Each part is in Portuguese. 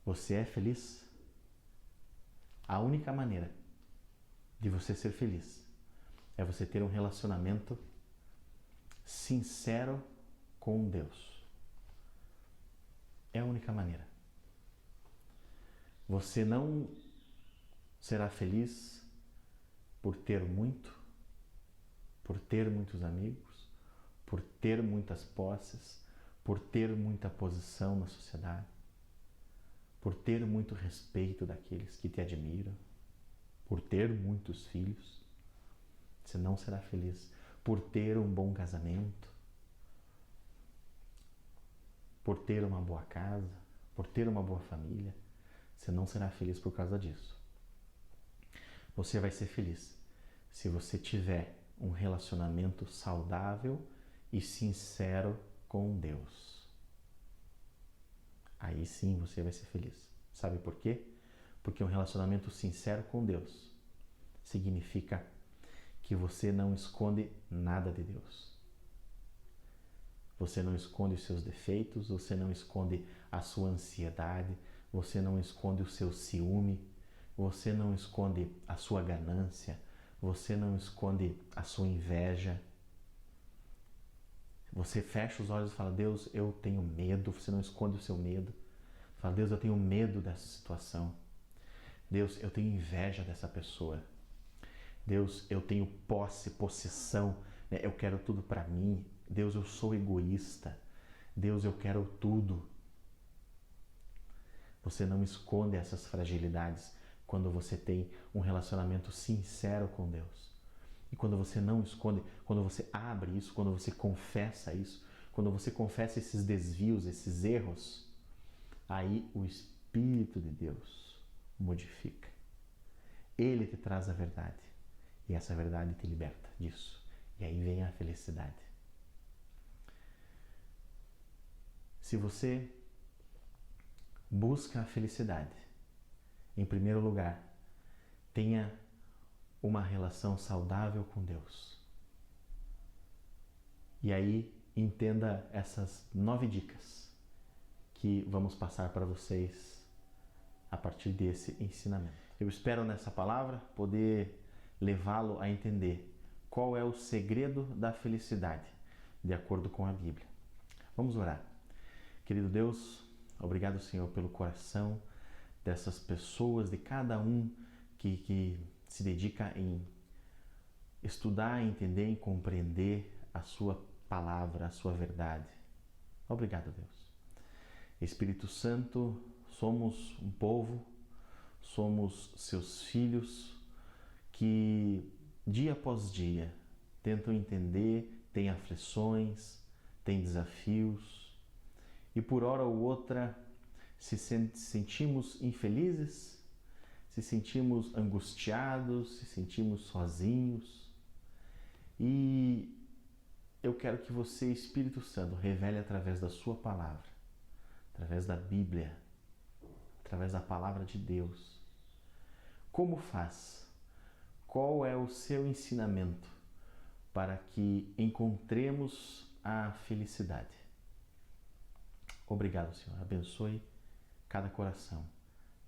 Você é feliz? A única maneira de você ser feliz é você ter um relacionamento sincero com Deus. É a única maneira. Você não será feliz por ter muito, por ter muitos amigos, por ter muitas posses, por ter muita posição na sociedade, por ter muito respeito daqueles que te admiram, por ter muitos filhos. Você não será feliz por ter um bom casamento, por ter uma boa casa, por ter uma boa família. Você não será feliz por causa disso. Você vai ser feliz se você tiver um relacionamento saudável e sincero com Deus. Aí sim você vai ser feliz. Sabe por quê? Porque um relacionamento sincero com Deus significa que você não esconde nada de Deus. Você não esconde os seus defeitos, você não esconde a sua ansiedade, você não esconde o seu ciúme, você não esconde a sua ganância, você não esconde a sua inveja. Você fecha os olhos e fala: Deus, eu tenho medo. Você não esconde o seu medo. Fala: Deus, eu tenho medo dessa situação. Deus, eu tenho inveja dessa pessoa. Deus, eu tenho possessão, né? Eu quero tudo para mim. Deus, eu sou egoísta. Deus, eu quero tudo. Você não esconde essas fragilidades quando você tem um relacionamento sincero com Deus. E quando você não esconde, quando você abre isso, quando você confessa isso, quando você confessa esses desvios, esses erros, aí o Espírito de Deus modifica. Ele te traz a verdade. E essa verdade te liberta disso. E aí vem a felicidade. Se você busca a felicidade, em primeiro lugar, tenha uma relação saudável com Deus. E aí entenda essas 9 dicas que vamos passar para vocês a partir desse ensinamento. Eu espero nessa palavra poder levá-lo a entender qual é o segredo da felicidade, de acordo com a Bíblia. Vamos orar. Querido Deus, obrigado, Senhor, pelo coração dessas pessoas, de cada um que se dedica em estudar, entender e compreender a sua palavra, a sua verdade. Obrigado, Deus. Espírito Santo, somos um povo, somos seus filhos, que dia após dia tentam entender, têm aflições, têm desafios e por hora ou outra se sentimos infelizes, se sentimos angustiados, se sentimos sozinhos. E eu quero que você, Espírito Santo, revele através da sua palavra, através da Bíblia, através da palavra de Deus, como faz. Qual é o seu ensinamento para que encontremos a felicidade? Obrigado, Senhor. Abençoe cada coração,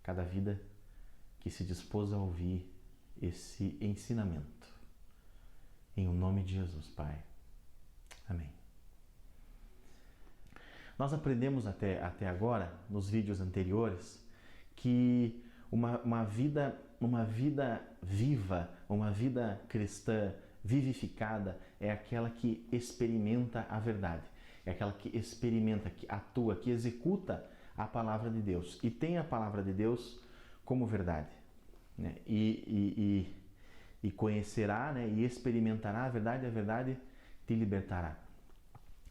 cada vida que se dispôs a ouvir esse ensinamento. Em nome de Jesus, Pai. Amém. Nós aprendemos até agora, nos vídeos anteriores, que uma vida viva, uma vida cristã vivificada é aquela que experimenta a verdade, é aquela que experimenta, que atua, que executa a palavra de Deus e tem a palavra de Deus como verdade, né? E conhecerá, né? E experimentará a verdade te libertará.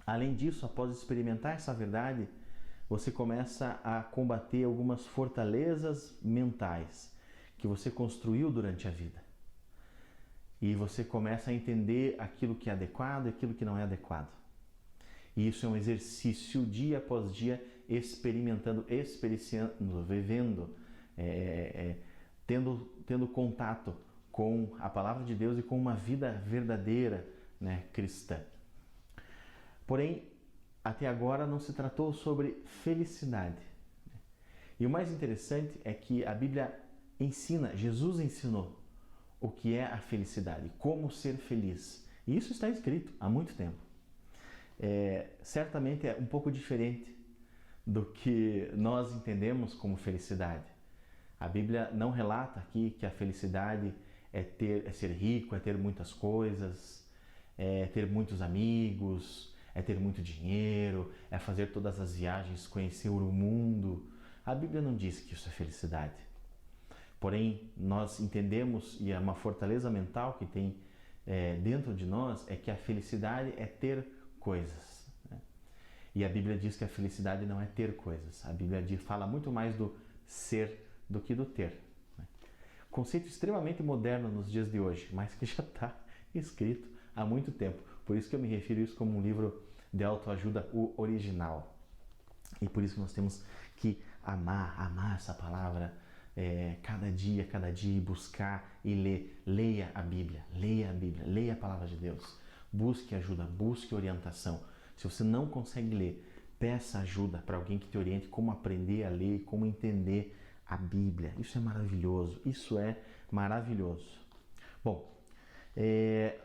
Além disso, após experimentar essa verdade, você começa a combater algumas fortalezas mentais que você construiu durante a vida. E você começa a entender aquilo que é adequado e aquilo que não é adequado. E isso é um exercício dia após dia, experimentando, experienciando, vivendo, tendo contato com a palavra de Deus e com uma vida verdadeira, né, cristã. Porém, até agora não se tratou sobre felicidade. E o mais interessante é que a Bíblia ensina, Jesus ensinou o que é a felicidade, como ser feliz. E isso está escrito há muito tempo. Certamente é um pouco diferente do que nós entendemos como felicidade. A Bíblia não relata aqui que a felicidade é ser rico, é ter muitas coisas, é ter muitos amigos, é ter muito dinheiro, é fazer todas as viagens, conhecer o mundo. A Bíblia não diz que isso é felicidade. Porém, nós entendemos, e é uma fortaleza mental que tem dentro de nós, é que a felicidade é ter coisas. Né? E a Bíblia diz que a felicidade não é ter coisas. A Bíblia fala muito mais do ser do que do ter. Né? Conceito extremamente moderno nos dias de hoje, mas que já está escrito há muito tempo. Por isso que eu me refiro a isso como um livro de autoajuda, o original. E por isso que nós temos que amar essa palavra cada dia, buscar e ler. Leia a Bíblia, leia a palavra de Deus. Busque ajuda, busque orientação. Se você não consegue ler, peça ajuda para alguém que te oriente como aprender a ler, como entender a Bíblia. Isso é maravilhoso, Bom,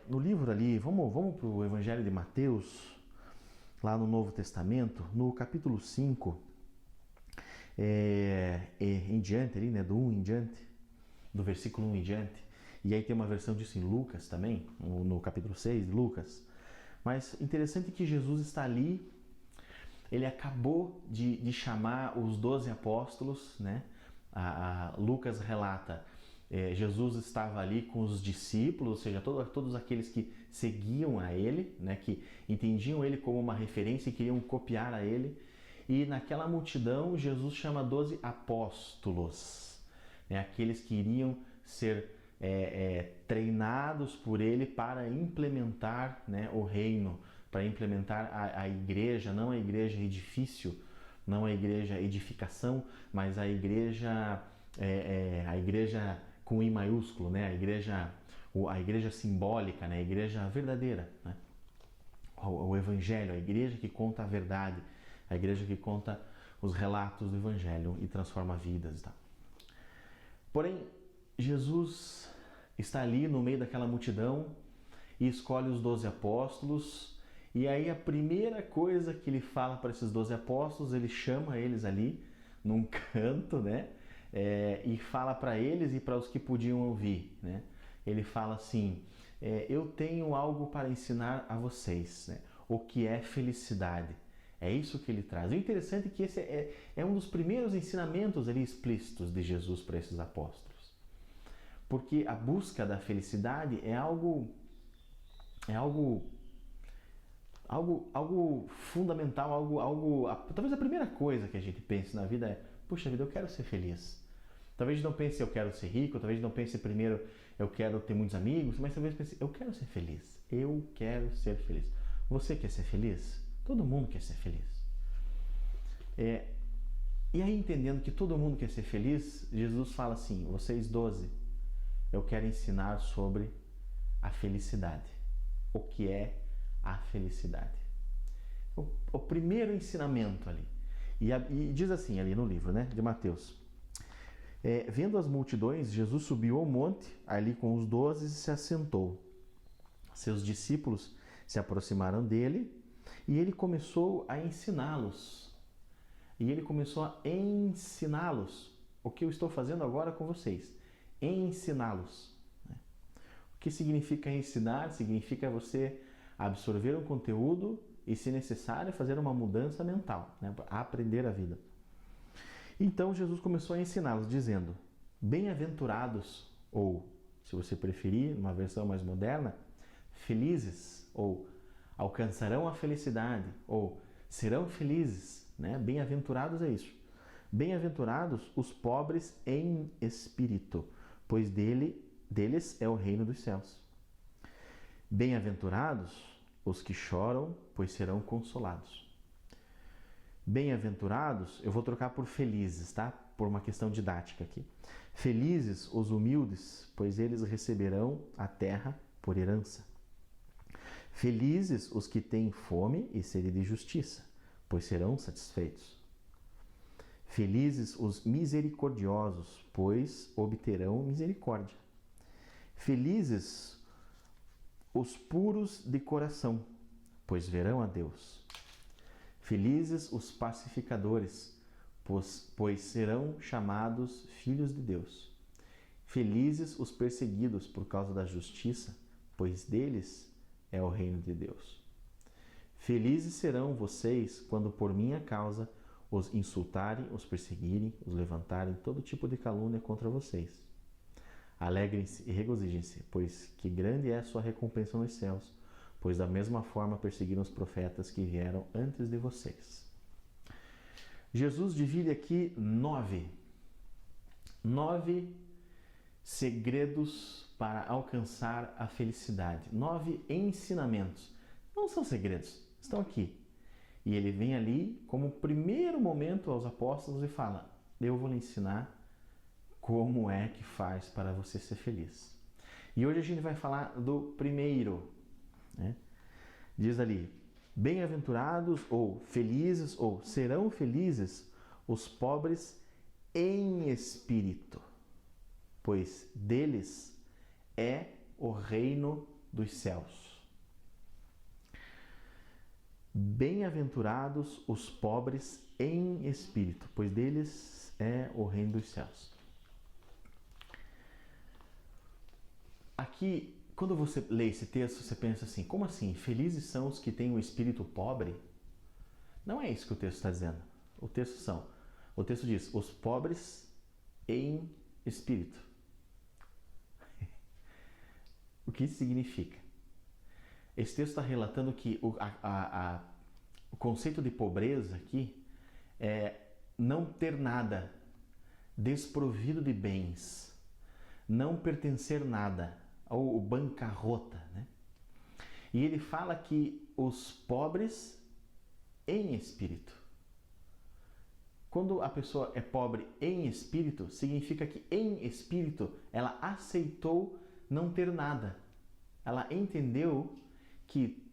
no livro ali, vamos para o Evangelho de Mateus, lá no Novo Testamento, no capítulo 5, em diante ali, né, do 1 em diante, do versículo 1 em diante, e aí tem uma versão disso em Lucas também, no capítulo 6 de Lucas. Mas interessante que Jesus está ali, ele acabou de chamar os 12 apóstolos, né? Lucas relata, Jesus estava ali com os discípulos, ou seja, todos aqueles que seguiam a ele, né? Que entendiam ele como uma referência e queriam copiar a ele. E naquela multidão, Jesus chama 12 apóstolos, né? Aqueles que iriam ser treinados por ele para implementar, né, o reino, para implementar a igreja, não a igreja edifício, não a igreja edificação, mas a igreja com I maiúsculo, né, a igreja simbólica, né, a igreja verdadeira, né, o evangelho, a igreja que conta a verdade, a igreja que conta os relatos do evangelho e transforma vidas e tal. Porém, Jesus está ali no meio daquela multidão e escolhe os 12 apóstolos, e aí a primeira coisa que ele fala para esses 12 apóstolos, ele chama eles ali num canto, né? E fala para eles e para os que podiam ouvir, né? Ele fala assim, eu tenho algo para ensinar a vocês, né? O que é felicidade. É isso que ele traz. O interessante é que esse é um dos primeiros ensinamentos ali explícitos de Jesus para esses apóstolos. Porque a busca da felicidade é algo fundamental, talvez a primeira coisa que a gente pense na vida é, puxa vida, eu quero ser feliz. Talvez não pense eu quero ser rico, talvez não pense primeiro eu quero ter muitos amigos, mas talvez pense eu quero ser feliz. Eu quero ser feliz. Você quer ser feliz? Todo mundo quer ser feliz. E aí, entendendo que todo mundo quer ser feliz, Jesus fala assim, vocês 12, eu quero ensinar sobre a felicidade. O que é a felicidade? O primeiro ensinamento ali. E diz assim ali no livro, né, de Mateus. Vendo as multidões, Jesus subiu ao monte, ali com os 12, e se assentou. Seus discípulos se aproximaram dele e ele começou a ensiná-los. O que eu estou fazendo agora com vocês. Ensiná-los. O que significa ensinar? Significa você absorver um conteúdo e, se necessário, fazer uma mudança mental, né? Aprender a vida. Então Jesus começou a ensiná-los, dizendo, bem-aventurados, ou, se você preferir, numa versão mais moderna, felizes, ou alcançarão a felicidade, ou serão felizes, né? Bem-aventurados é isso. Bem-aventurados os pobres em espírito, pois deles é o reino dos céus. Bem-aventurados os que choram, pois serão consolados. Bem-aventurados, eu vou trocar por felizes, tá? Por uma questão didática aqui. Felizes os humildes, pois eles receberão a terra por herança. Felizes os que têm fome e sede de justiça, pois serão satisfeitos. Felizes os misericordiosos, pois obterão misericórdia. Felizes os puros de coração, pois verão a Deus. Felizes os pacificadores, pois serão chamados filhos de Deus. Felizes os perseguidos por causa da justiça, pois deles é o reino de Deus. Felizes serão vocês quando por minha causa os insultarem, os perseguirem, os levantarem todo tipo de calúnia contra vocês. Alegrem-se e regozijem-se, pois que grande é a sua recompensa nos céus, pois da mesma forma perseguiram os profetas que vieram antes de vocês. Jesus divide aqui nove segredos para alcançar a felicidade. 9 ensinamentos. Não são segredos, estão aqui. E ele vem ali como primeiro momento aos apóstolos e fala: eu vou lhe ensinar como é que faz para você ser feliz. E hoje a gente vai falar do primeiro, né? Diz ali: bem-aventurados ou felizes ou serão felizes os pobres em espírito, pois deles é o reino dos céus. Bem-aventurados os pobres em espírito, pois deles é o reino dos céus. Aqui, quando você lê esse texto, você pensa assim: como assim? Felizes são os que têm o espírito pobre? Não é isso que o texto está dizendo. O texto diz: os pobres em espírito. O que isso significa? Esse texto está relatando que o conceito de pobreza aqui é não ter nada, desprovido de bens, não pertencer nada, ou bancarrota, né? E ele fala que os pobres em espírito. Quando a pessoa é pobre em espírito, significa que em espírito ela aceitou não ter nada. Ela entendeu que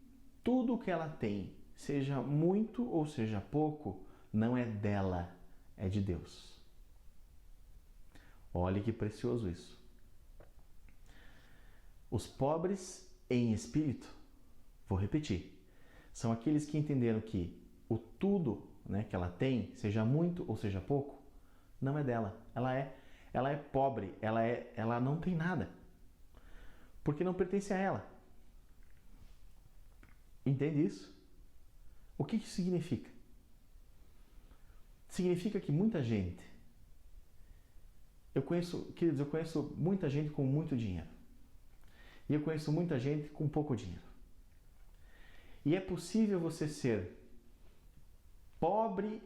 tudo o que ela tem, seja muito ou seja pouco, não é dela, é de Deus. Olha que precioso isso. Os pobres em espírito, vou repetir, são aqueles que entenderam que o tudo, né, que ela tem, seja muito ou seja pouco, não é dela. Ela é pobre, ela não tem nada, porque não pertence a ela. Entende isso? O que isso significa? Significa que muita gente, queridos, eu conheço muita gente com muito dinheiro. E eu conheço muita gente com pouco dinheiro. E é possível você ser pobre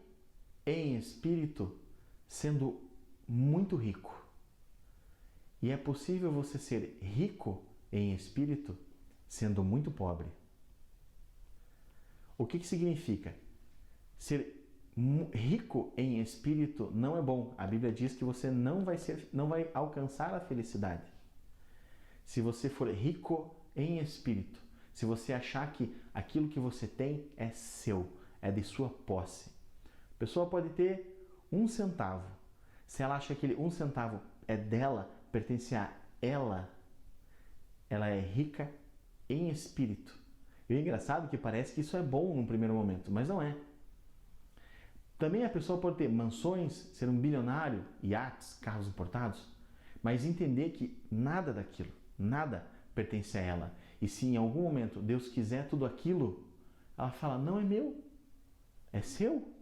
em espírito sendo muito rico. E é possível você ser rico em espírito sendo muito pobre. O que significa? Ser rico em espírito não é bom. A Bíblia diz que você não vai alcançar a felicidade. Se você for rico em espírito, se você achar que aquilo que você tem é seu, é de sua posse. A pessoa pode ter 1 centavo. Se ela acha que aquele 1 centavo é dela, pertence a ela é rica em espírito. E é engraçado que parece que isso é bom num primeiro momento, mas não é. Também a pessoa pode ter mansões, ser um bilionário, iates, carros importados, mas entender que nada daquilo, nada pertence a ela. E se em algum momento Deus quiser tudo aquilo, ela fala: não é meu, é seu.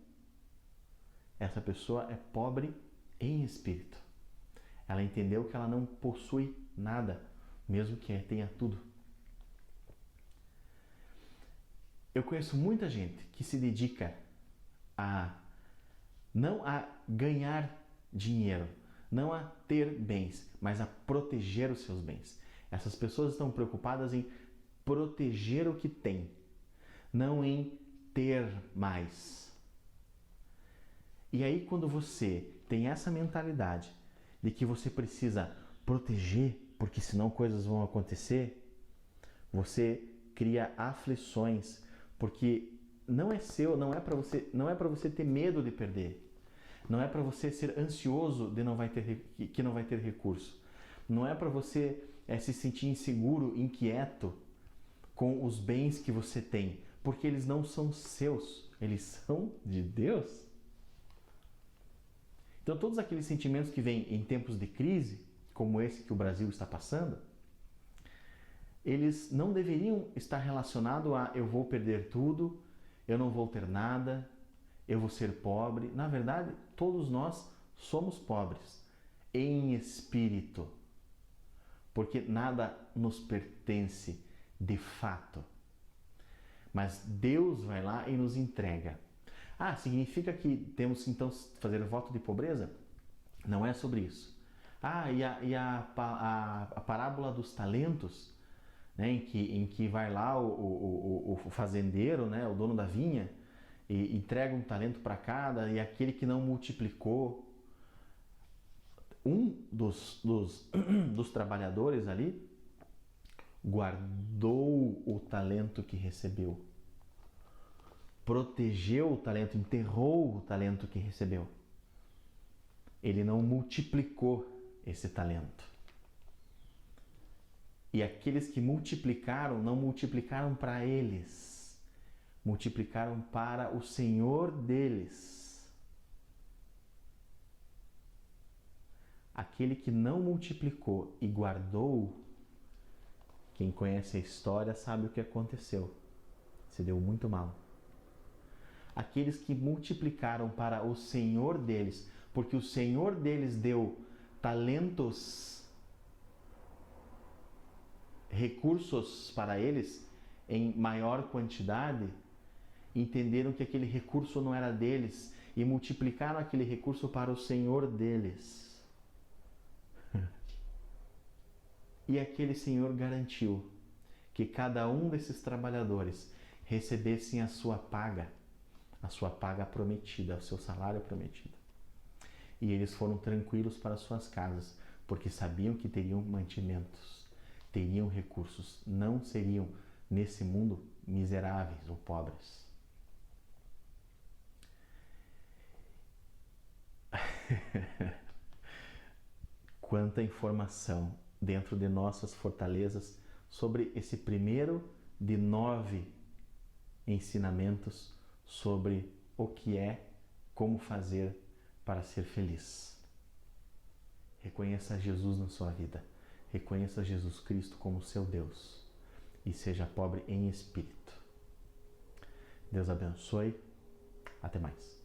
Essa pessoa é pobre em espírito. Ela entendeu que ela não possui nada, mesmo que tenha tudo. Eu conheço muita gente que se dedica não a ganhar dinheiro, não a ter bens, mas a proteger os seus bens. Essas pessoas estão preocupadas em proteger o que têm, não em ter mais. E aí, quando você tem essa mentalidade de que você precisa proteger, porque senão coisas vão acontecer, você cria aflições, porque não é seu, não é para você ter medo de perder. Não é para você ser ansioso de que não vai ter recurso. Não é para você se sentir inseguro, inquieto com os bens que você tem, porque eles não são seus, eles são de Deus. Então todos aqueles sentimentos que vêm em tempos de crise, como esse que o Brasil está passando, eles não deveriam estar relacionados a eu vou perder tudo, eu não vou ter nada, eu vou ser pobre. Na verdade, todos nós somos pobres em espírito, porque nada nos pertence de fato. Mas Deus vai lá e nos entrega. Ah, significa que temos então que fazer voto de pobreza? Não é sobre isso. Ah, e a parábola dos talentos, né, em que vai lá o fazendeiro, né, o dono da vinha, e entrega um talento para cada, e aquele que não multiplicou, um dos trabalhadores ali guardou o talento que recebeu, protegeu o talento, enterrou o talento que recebeu. Ele não multiplicou esse talento. E aqueles que multiplicaram, não multiplicaram para eles, multiplicaram para o Senhor deles. Aquele que não multiplicou e guardou, quem conhece a história sabe o que aconteceu. Se deu muito mal. Aqueles que multiplicaram para o Senhor deles, porque o Senhor deles deu talentos, recursos para eles em maior quantidade, entenderam que aquele recurso não era deles e multiplicaram aquele recurso para o Senhor deles. E aquele Senhor garantiu que cada um desses trabalhadores recebessem a sua paga prometida, o seu salário prometido. E eles foram tranquilos para suas casas, porque sabiam que teriam mantimentos, teriam recursos, não seriam nesse mundo miseráveis ou pobres. Quanta informação dentro de nossas fortalezas sobre esse primeiro de 9 ensinamentos sobre o que é, como fazer para ser feliz. Reconheça Jesus na sua vida. Reconheça Jesus Cristo como seu Deus. E seja pobre em espírito. Deus abençoe. Até mais.